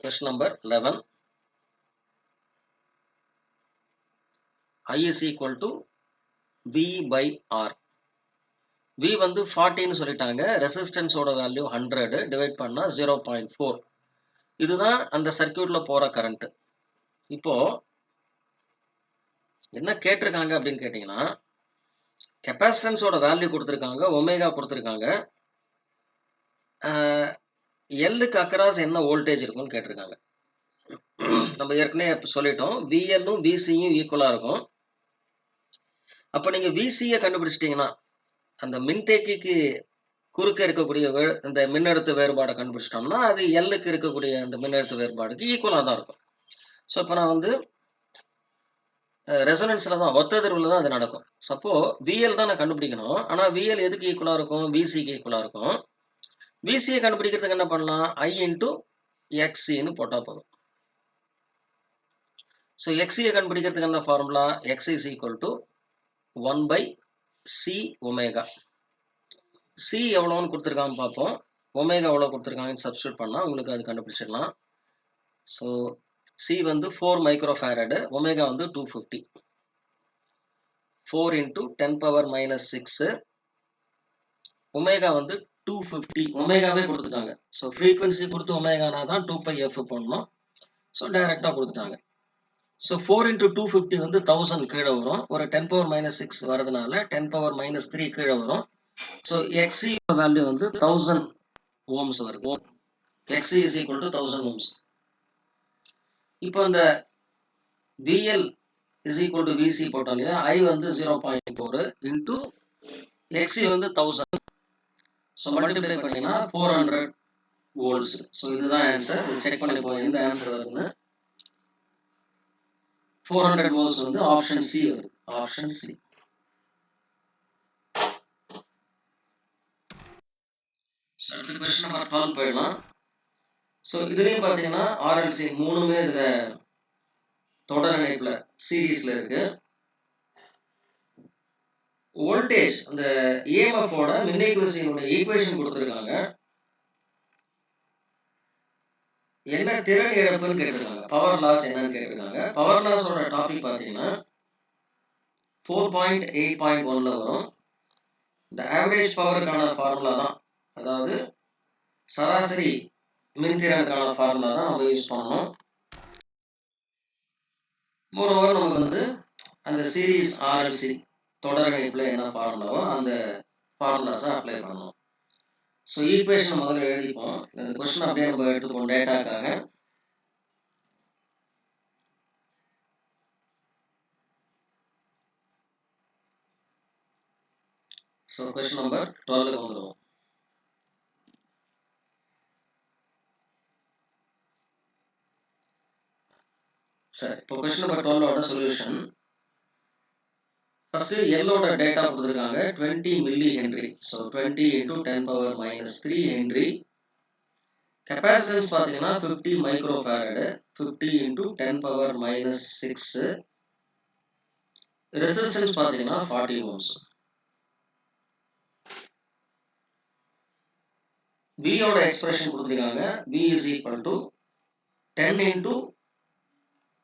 Question number 11. I is equal to V by R. V வந்து 40 னு சொல்லிட்டாங்க. ரெசிஸ்டன்ஸோட வேல்யூ 100 டிவைட் பண்ணா 0.4. இதுதான் அந்த சர்க்யூட்ல போற கரண்ட். இப்போ என்ன கேட்டிருக்காங்க அப்படின்னு கேட்டீங்கன்னா, கெப்பாசிட்டன்ஸோட வேல்யூ கொடுத்துருக்காங்க, ஒமேகா கொடுத்துருக்காங்க. எல்லுக்கு அக்ராஸ் என்ன வோல்டேஜ் இருக்கும்னு கேட்டிருக்காங்க. நம்ம ஏற்கனவே சொல்லிட்டோம், VLும் VCயும் ஈக்குவலா இருக்கும். அப்ப நீங்க VCயை கண்டுபிடிச்சிட்டீங்கன்னா, அந்த மின்தேக்கிக்கு குறுக்க இருக்கக்கூடிய இந்த மின்னழுத்த வேறுபாடை கண்டுபிடிச்சிட்டோம்னா, அது எல்லுக்கு இருக்கக்கூடிய அந்த மின்னழுத்த வேறுபாடுக்கு ஈக்குவலா தான் இருக்கும். ஸோ இப்போ நான் வந்து ரெசோனன்ஸ்ல தான், ஒத்ததிர்வுல தான் அது நடக்கும். சப்போ VL தான் நான் கண்டுபிடிக்கணும். ஆனா VL எதுக்கு ஈக்குவலா இருக்கும்? VCக்கு ஈக்குவலா இருக்கும். VCயை கண்டுபிடிக்கிறதுக்கு என்ன பண்ணலாம்? I into XCன்னு போட்டா போதும். ஸோ XCயை கண்டுபிடிக்கிறதுக்கு என்ன formula? X is equal to 1 by C omega. C எவ்வளோன்னு கொடுத்துருக்காங்க பார்ப்போம். ஒமேகா எவ்வளோ கொடுத்துருக்காங்கன்னு சப்ஸ்டியூட் பண்ணா உங்களுக்கு அது கண்டுபிடிச்சிடலாம். ஸோ C வந்து 4 மைக்ரோஃபாரடு, ஒமேகா வந்து 250. 4 into 10 power minus 6. ஒமேகா வந்து 250. ஒமேகாவே கொடுத்துட்டாங்க. ஸோ ஃப்ரீக்வன்சி கொடுத்து ஒமேகானா தான் 2πf போடணும். ஸோ டைரக்டா கொடுத்துட்டாங்க. ஸோ 4 into 250 வந்து 1000 கீழே வரும். ஒரு 10 power minus 6 வரதுனால 10 power minus 3 கீழே வரும். ஸோ XC வேல்யூ வந்து 1000 ohms வருது. XC is equal to 1000 ohms. இப்போ அந்த VL is equal to VC போட்டோம் இல்லையா? I வந்து 0.4 into XC வந்து 1000. ஸோ மல்டிப்ளை பண்ணீங்கன்னா 400 வோல்ட்ஸ். ஸோ இதுதான் ஆன்சர். செக் பண்ணி போய் எந்த ஆன்சர் வருதுன்னு. 400 வோல்ட்ஸ் வந்து ஆப்ஷன் சி வருது. Option C. அடுத்த கொஸ்டின் நம்பர் 12 போயிடலாம். ஸோ இதுலேயும் பார்த்தீங்கன்னா RLC மூணுமே இதில் தொடர் இணைப்புல சீரீஸ்ல இருக்கு. வோல்டேஜ் அந்த EMF ஓட மின்னியக்குவிசையோட ஈக்குவேஷன் கொடுத்துருக்காங்க. என்ன திறன் இழப்புன்னு கேட்டிருக்காங்க. பவர் லாஸ் என்னன்னு கேட்டிருக்காங்க. பவர் லாஸோட டாபிக் பார்த்தீங்கன்னா 4.8.1ல வரும். இந்த ஆவரேஜ் பவருக்கான ஃபார்முலா தான், அதாவது சராசரி மின்திறனுக்கான ஃபார்முலா தான் நம்ம யூஸ் பண்ணணும். மோரோவர் நமக்கு வந்து அந்த சீரீஸ் RLC தொடர் இணைப்புல என்ன ஃபார்முலாவோ அந்த ஃபார்முலாஸை அப்ளை பண்ணணும். ஸோ ஈக்குவேஷன் முதல்ல எழுதிப்போம். இந்த கொஸ்டின் அப்படியே நம்ம எடுத்துப்போம் டேட்டாக்காக. ஸோ கொஸ்டின் நம்பர் 12 வந்துடும். சரி, இப்போ கொஸ்டின் நம்பர் 12ஓட சொல்யூஷன். ஃபர்ஸ்ட் எல்லோட டேட்டா கொடுத்துருக்காங்க 20 milli henry. So 20 into 10 power minus 3 henry. Capacitance பார்த்தீங்கன்னா 50 microfarad, 50 into 10 power minus 6. Resistance பார்த்தீங்கன்னா 40 ohms. V ஓட எக்ஸ்பிரஷன் கொடுத்துருக்காங்க. V is equal to 10 into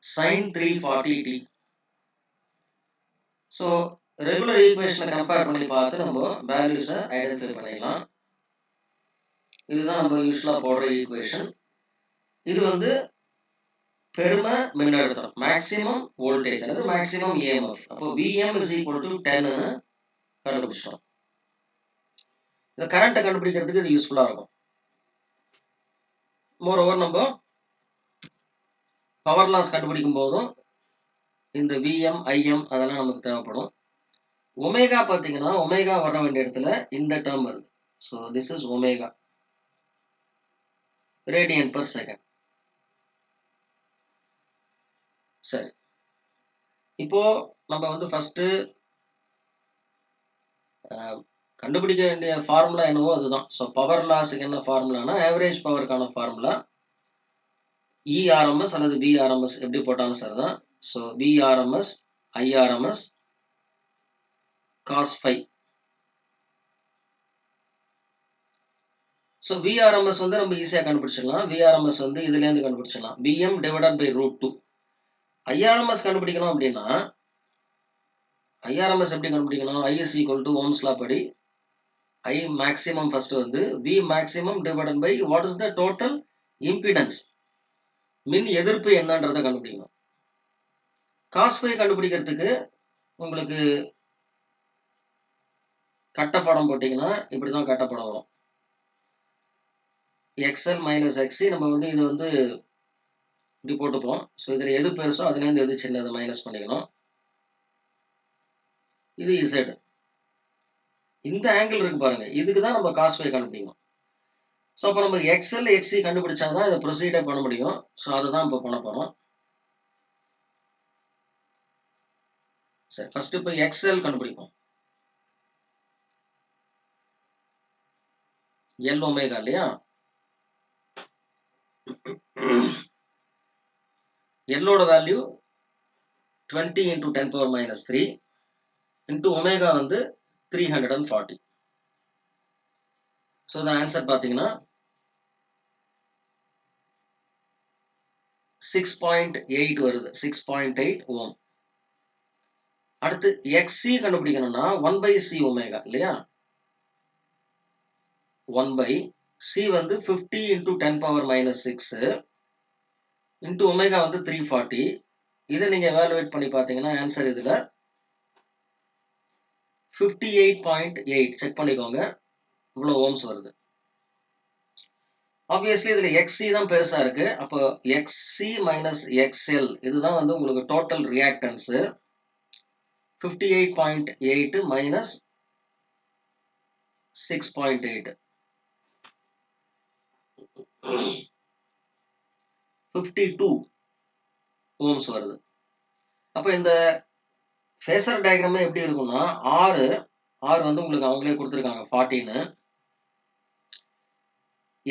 sin 340t. So regular ஈக்குவேஷனை கம்பேர் பண்ணி பார்த்து நம்ம வேல்யூஸை ஐடென்டிஃபை பண்ணிக்கலாம். இதுதான் நம்ம யூஸ்வலாக போடுற ஈக்குவேஷன். இது வந்து பெரும மின்னழுத்தம், மேக்ஸிமம் வோல்டேஜ் அல்லது மேக்ஸிமம் EMF. அப்போ Vm is equal to 10ன்னு கண்டுபிடிச்சிட்டோம். இந்த கரண்ட்டை கண்டுபிடிக்கிறதுக்கு இது யூஸ்ஃபுல்லாக இருக்கும். மோரோவர் நம்ம பவர் லாஸ் கண்டுபிடிக்கும் போதும் இந்த VM, IM அதெல்லாம் நமக்கு தேவைப்படும். ஒமேகா பார்த்தீங்கன்னா ஒமேகா வர வேண்டிய இடத்துல இந்த டேர்ம் வருது. So this is omega, radian per second. சரி, இப்போ நம்ம வந்து ஃபர்ஸ்ட் கண்டுபிடிக்க வேண்டிய ஃபார்முலா என்னவோ அதுதான். ஸோ பவர் லாஸுக்கு என்ன ஃபார்முலானா ஆவரேஜ் பவருக்கான ஃபார்முலா இஆர்எம்எஸ் அல்லது பிஆர்எம்எஸ் எப்படி போட்டாலும் சரிதான். So VRMS IRMS cos phi. So VRMS வந்து நம்ம ஈஸியாக கண்டுபிடிச்சிடலாம். விஆர்எம்எஸ் வந்து இதுலேருந்து கண்டுபிடிச்சிடலாம். Vm divided by root 2. IRMS கண்டுபிடிக்கணும் அப்படின்னா ஐஆர்எம்எஸ் எப்படி கண்டுபிடிக்கணும்? I is equal to ohm's law படி ஐ மேக்ஸிமம் ஃபர்ஸ்ட் வந்து V maximum divided by what is the total impedance, மின் எதிர்ப்பு என்னன்றதை கண்டுபிடிக்கணும். காஸ் ஃபை கண்டுபிடிக்கிறதுக்கு உங்களுக்கு கட்டப்படம் போட்டிங்கன்னா இப்படி தான் கட்டப்படம் வரும். எக்ஸ்எல் மைனஸ் எக்ஸி நம்ம வந்து இது வந்து இப்படி போட்டுப்போம். ஸோ இதில் எது பெருசோ அதுலேருந்து எது சின்னதை மைனஸ் பண்ணிக்கணும். இது இசட். இந்த ஆங்கிள் இருக்கு பாருங்க, இதுக்கு தான் நம்ம காஸ் ஃபை கண்டுபிடிக்கணும். ஸோ அப்போ நம்ம எக்ஸ்எல் எக்ஸி கண்டுபிடிச்சா தான் இதை ப்ரொசீடே பண்ண முடியும். ஸோ அதை தான் இப்போ பண்ண போகிறோம். சரி, ஃபர்ஸ்ட் இப்போ எக்ஸ்எல் கண்டுபிடிப்போம். எல் ஒமேகா இல்லையா? எல்லோட value 20 into 10 power minus 3 into omega வந்து 340. ஸோ இந்த ஆன்சர் பார்த்தீங்கன்னா 6.8 வருது. 6.8 ஓம். அடுத்து எக்ஸி கண்டுபிடிக்கணும்னா 1/c ஒமேகா இல்லையா? 1/c வந்து 50 into 10 power minus 6 into omega வந்து 340. இதை நீங்க எவாலுவேட் பண்ணி பார்த்தீங்கன்னா ஆன்சர் இதுல 58.8 செக் பண்ணிக்கோங்க, இவ்வளோ ஓம்ஸ் வருது. ஆப்வியஸ்லி இதுல எக்ஸி தான் பெருசா இருக்கு. அப்போ எக்ஸி மைனஸ் எக்ஸ்எல் இதுதான் வந்து உங்களுக்கு டோட்டல் ரியாக்டன்ஸ். 58.8 மைனஸ் 6.8 52 ஓம்ஸ் வருது. அப்போ இந்த ஃபேசர் டயக்ராமே எப்படி இருக்கும்னா ஆறு வந்து உங்களுக்கு அவங்களே கொடுத்துருக்காங்க 14.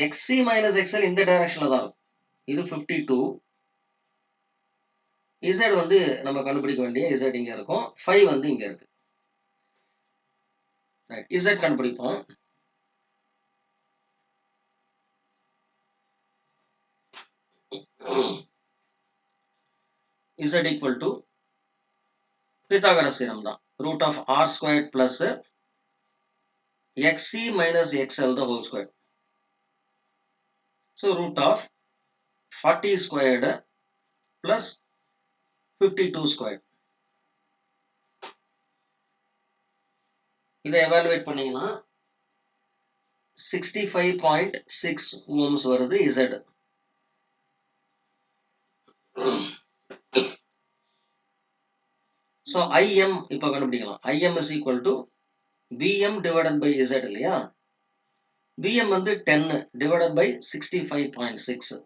எக்ஸி மைனஸ் எக்ஸ்எல் இந்த டைரக்ஷன்ல தான் இருக்கும். இது 52. இசட் வந்து நம்ம கண்டுபிடிக்க வேண்டிய இசட் இங்க இருக்கும். 5 வந்து இங்க இருக்கு. இசட் கண்டுபிடிப்போம். Z equal to Pythagoras theorem தான். Root of R square plus XC minus XL the whole square. So root of 40 squared plus 52 square. இதை எவாலுவேட் பண்ணீங்கன்னா 65.6 ஓம்ஸ் வருது இசட். ஸோ ஐஎம் இப்போ கண்டுபிடிக்கலாம். IM is equal to PM divided by Z இல்லையா? PM வந்து 10 divided by 65.6.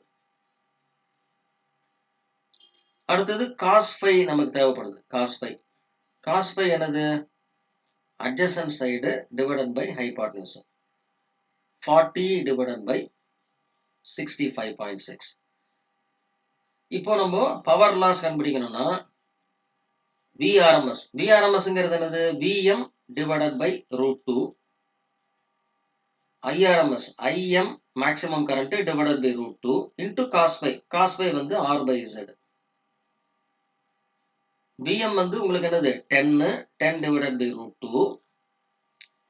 அடுத்தது cos phi நமக்கு தேவைப்படுது. காஸ் ஃபை என்னது? adjacent side divided by hypotenuse. 40 divided by 65.6. இப்போ நம்ம பவர் லாஸ் கண்டுபிடிக்கணும்னா VRMSங்கிறது என்னது? VM divided by root 2. IRMS IM maximum current divided by root 2 into cos phi. Cos phi வந்து R by Z. VM வந்து உங்களுக்கு என்னது? 10 divided by root 2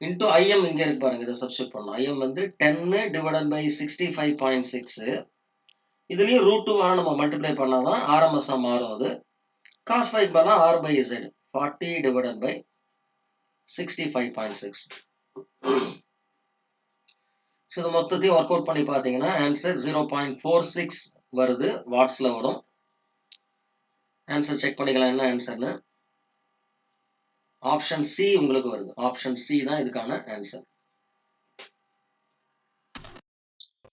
into IM இங்க இருக்கு பாருங்க, இதை சப்ஸ்டிட் பண்ணலாம். IM வந்து 10 divided by 65.6. இதுலயும் root 2 நம்ம மல்டிப்ளை பண்ணாதான் RMS மாறும். அது cos phi பண்ணா R by Z 40 divided by 65.6. So இது மொத்தத்தையும் ஒர்க் அவுட் பண்ணி பார்த்தீங்கன்னா ஆன்சர் 0.46 வருது, வாட்ஸ்ல வரும். ஆன்சர் செக் பண்ணிக்கலாம் என்ன ஆன்சர்னு. ஆப்ஷன் சி உங்களுக்கு வருது. ஆப்ஷன் சி தான் இதுக்கான ஆன்சர்.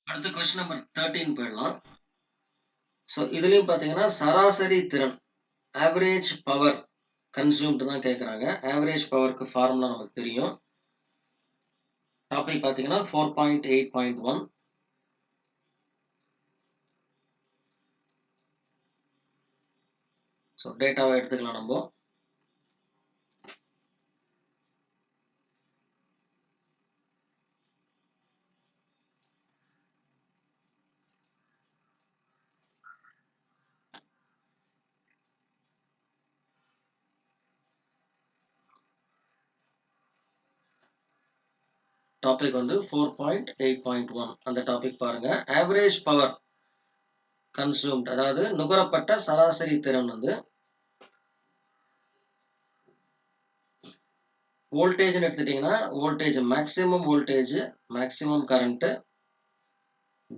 அடுத்து கொஸ்டின் நம்பர் 13 போயிடலாம். ஸோ இதுலயும் பார்த்தீங்கன்னா சராசரி திறன் ஆவரேஜ் பவர் கன்சியூம்டு தான் கேட்குறாங்க. ஆவரேஜ் பவருக்கு ஃபார்முலா நமக்கு தெரியும். டாபிக் பார்த்தீங்கன்னா 4.8.1. ஸோ டேட்டாவை எடுத்துக்கலாம் நம்ம. டாபிக் வந்து 4.8.1 அந்த டாபிக் பாருங்க. ஆவரேஜ் பவர் கன்சியூம்ட், அதாவது நுகரப்பட்ட சராசரி திறன் வந்து வோல்டேஜ்னு எடுத்துட்டீங்கன்னா voltage maximum voltage maximum current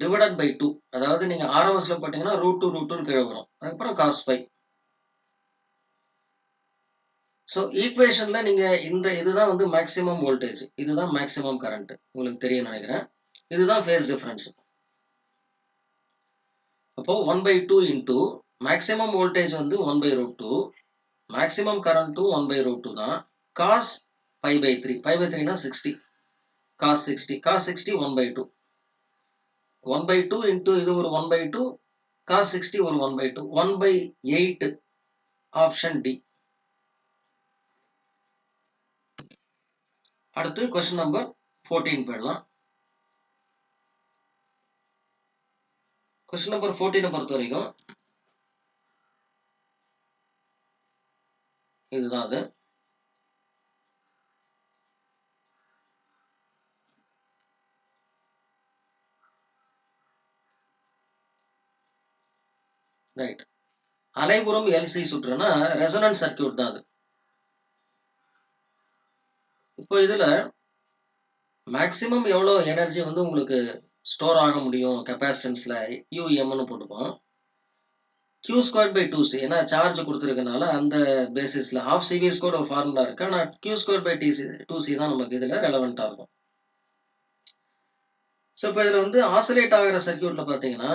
divided by 2, அதாவது நீங்க RMSல போட்டீங்கன்னா √2 கீழே வரும். அதுக்கப்புறம் cos π. ஸோ ஈக்குவேஷன்ல நீங்க இதுதான் வந்து மேக்ஸிமம் வோல்டேஜ், இதுதான் மேக்ஸிமம் கரண்ட், உங்களுக்கு தெரியும் நினைக்கிறேன். இதுதான் ஃபேஸ் டிஃபரன்ஸ். அப்போ 1/2 இன்டூ மேக்ஸிமம் வோல்டேஜ் வந்து 1/√2, மேக்ஸிமம் கரண்ட்டும் 1/√2 தான். cos π/3, π/3னா 60, cos 60 1/2, 1/2 இன்டூ இது ஒரு 1/2, cos 60 ஒரு 1/2, 1/8. Option D. அடுத்து கொஸ்டின் நம்பர் 14 போயிடலாம். கொஸ்டின் நம்பர் 14 பொறுத்த வரைக்கும் இதுதான் அது. ரைட். அலைபுறம் எல்சி சுற்றுனா ரெசோனன்ஸ் சர்க்கியூட் தான் அது. இப்போ இதுல மேக்ஸிமம் எவ்வளோ எனர்ஜி வந்து உங்களுக்கு ஸ்டோர் ஆக முடியும் கெப்பாசிட்டன்ஸ்ல, யூஎம்னு போட்டுப்போம். Q²/2c, ஏன்னா சார்ஜ் கொடுத்துருக்கனால அந்த பேசிஸ்ல ஹாஃப் சிவிஎஸ் கூட ஒரு ஃபார்முலா இருக்கு. ஆனால் Q²/2c தான் நமக்கு இதுல ரெலவெண்டா இருக்கும். ஸோ இப்போ இதுல வந்து ஆசிலேட் ஆகிற சர்க்கியூட்ல பார்த்தீங்கன்னா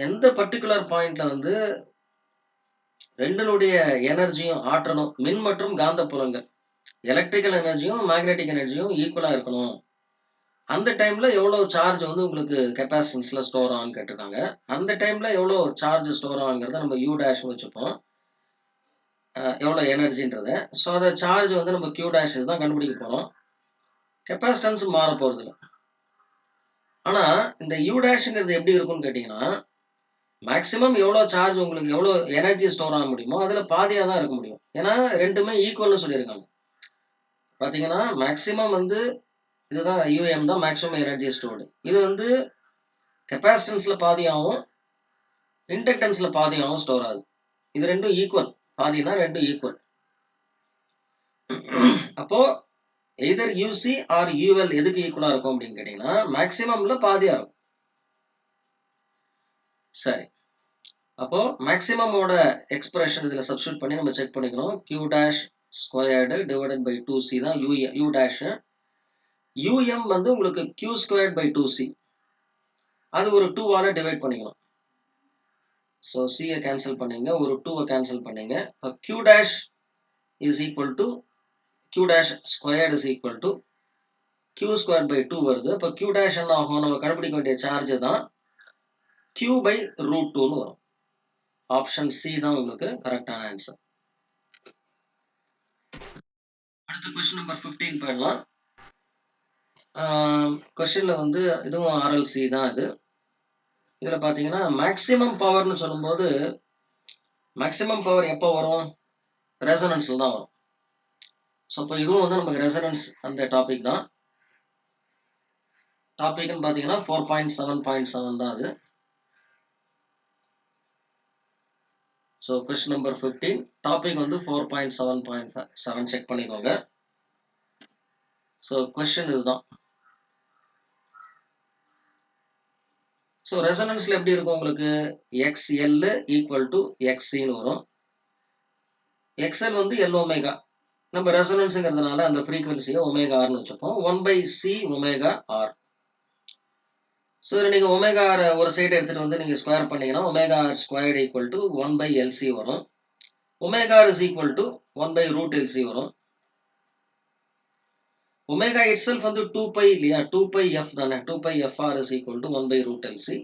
எந்த பர்டிகுலர் பாயிண்ட்ல வந்து ரெண்டுனுடைய எனர்ஜியும் ஆற்றலும் மின் மற்றும் காந்த புலங்கள் எலக்ட்ரிக்கல் எனர்ஜியும் மேக்னெட்டிக் எனர்ஜியும் ஈக்குவலா இருக்கணும். அந்த டைம்ல எவ்வளவு சார்ஜ் வந்து உங்களுக்கு கெப்பாசிட்டன்ஸ்ல ஸ்டோர் ஆகும்னு கேட்டிருக்காங்க. அந்த டைம்ல எவ்வளவு சார்ஜ் ஸ்டோர் ஆகுங்கிறத நம்ம யூ டேஷ் வச்சுப்போம், எவ்வளோ எனர்ஜின்றத. ஸோ அதை சார்ஜ் வந்து நம்ம Q டேஷ் தான் கண்டுபிடிக்க போகிறோம். கெப்பாசிட்டன்ஸ் மாற போகிறது இல்லை. ஆனால் இந்த யூ டேஷ்ங்கிறது எப்படி இருக்கும்னு கேட்டிங்கன்னா மேக்ஸிமம் எவ்வளோ சார்ஜ் உங்களுக்கு எவ்வளோ எனர்ஜி ஸ்டோர் ஆக முடியுமோ அதில் பாதியாக தான் இருக்க முடியும். ஏன்னா ரெண்டுமே ஈக்குவல்னு சொல்லியிருக்காங்க. பார்த்தீங்கன்னா மேக்ஸிமம் வந்து இதுதான் யூஎம் தான் மேக்ஸிமம் எனர்ஜி ஸ்டோர்டு. இது வந்து கெப்பாசிட்டன்ஸ்ல பாதியாகவும் இண்டக்டன்ஸ்ல பாதியாகவும் ஸ்டோர் ஆகுது. இது ரெண்டும் ஈக்குவல், பாதினா ரெண்டும் ஈக்குவல். அப்போ எய்தர் யூசி ஆர் யூஎல் எதுக்கு ஈக்குவலா இருக்கும் அப்படின்னு கேட்டீங்கன்னா மேக்ஸிமம்ல பாதியா இருக்கும். சரி, அப்போ மேக்ஸிமமோட எக்ஸ்பிரஷன் இதுல சப்ஸ்டியூட் பண்ணி நம்ம செக் பண்ணிக்கணும். Q dash squared divided by 2c தான் யூ டேஷ். யூஎம் வந்து உங்களுக்கு Q²/2c, அது ஒரு 2ஆல டிவைட் பண்ணிக்கணும். ஸோ சியை கேன்சல் பண்ணீங்க, ஒரு 2வை கேன்சல் பண்ணீங்க. இப்போ Q dash is equal to Q dash squared is equal to Q²/2 வருது. இப்போ Q டேஷ் என்ன ஆகும், நம்ம கண்டுபிடிக்க வேண்டிய சார்ஜ் தான் Q/√2ன்னு வரும். ஆப்ஷன் சி தான் உங்களுக்கு கரெக்டான ஆன்சர். அடுத்த கொஸ்டின் நம்பர் 15 போயிடலாம். கொஸ்டின்ல வந்து இதுவும் ஆர்எல்சி தான். இதுல பாத்தீங்கன்னா மேக்ஸிமம் பவர்னு சொல்லும்போது மேக்ஸிமம் பவர் எப்போ வரும், ரெசனன்ஸ்ல தான் வரும். ஸோ இப்போ இதுவும் வந்து நமக்கு ரெசனன்ஸ் அந்த டாபிக் தான். டாபிக்னு பார்த்தீங்கன்னா 4.7.7 தான் அது. ஸோ கொஸ்டின் நம்பர் 15 டாபிக் வந்து 4.7.7 செக் பண்ணிக்கோங்க. ஸோ கொஸ்டின் இதுதான். ஸோ ரெசனன்ஸ்ல எப்படி இருக்கும் உங்களுக்கு, XL ஈக்குவல் டு XCன்னு வரும். XL வந்து L ஒமேகா, நம்ம ரெசனன்ஸுங்கிறதுனால அந்த ஃப்ரீக்வன்சியை ஒமேகா-ஆர்னு வச்சுப்போம். 1/C omega-R. ஸோ நீங்க ஒமேகா-ஆர் ஒரு சைடு எடுத்துட்டு வந்து நீங்க ஸ்கொயர் பண்ணீங்கன்னா omega-R squared equal to 1/LC வரும். Omega is equal to 1 by root LC வரும். ஒமேகா இட் செல்ஃப் வந்து 2 பை இல்லையா, 2 பை எஃப் தானே, 2 pi FR is equal to 1 by root LC.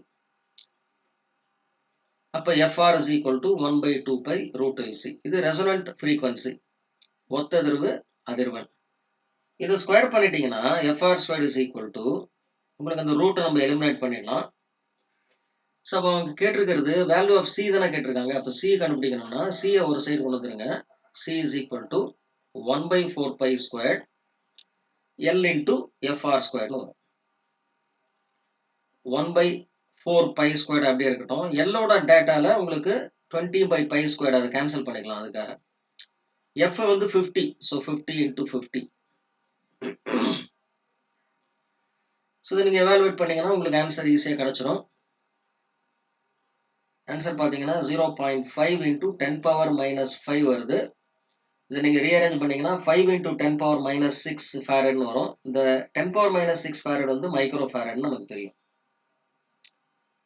அப்போ FR is equal to 1 by 2 by root LC. இது resonant frequency, ஒத்ததிர்வு அதிர்வெண். இது square பண்ணிட்டீங்கன்னா FR square is equal to, உங்களுக்கு அந்த ரூட்டை நம்ம எலிமினேட் பண்ணிடலாம். ஸோ அப்போ அவங்க கேட்டிருக்கிறது வேல்யூ ஆஃப் சி தானே கேட்டிருக்காங்க. அப்போ சி கண்டுபிடிக்கணும்னா சியை ஒரு சைடு கொண்டு வந்துருங்க. C is equal to 1 by 4 pi square L into FR ஸ்கொயர்னு வரும். 1 பை 4 பை ஸ்கொயர் அப்படியே இருக்கட்டும். எல்லோட டேட்டால உங்களுக்கு 20 பை பை ஸ்கொயர் அதை கேன்சல் பண்ணிக்கலாம். அதுக்காக எஃப் வந்து 50, ஸோ 50 இன்டூ 50. ஸோ இதை நீங்கள் எவாலுவேட் பண்ணீங்கன்னா உங்களுக்கு ஆன்சர் ஈஸியாக கிடச்சிரும். ஆன்சர் பார்த்தீங்கன்னா 0.5 இன்டூ 10 பவர் மைனஸ் 5 வருது. இதை நீங்கள் ரீஅரேஞ்ச் பண்ணீங்கன்னா 5 இன்டூ 10 பவர் மைனஸ் 6 ஃபேரட்னு வரும். இந்த 10 பவர் மைனஸ் 6 ஃபேரட் வந்து மைக்ரோ ஃபேரட்னு நமக்கு தெரியும்.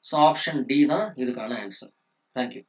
ஸோ ஆப்ஷன் டி தான் இதுக்கான ஆன்சர். தேங்க்யூ.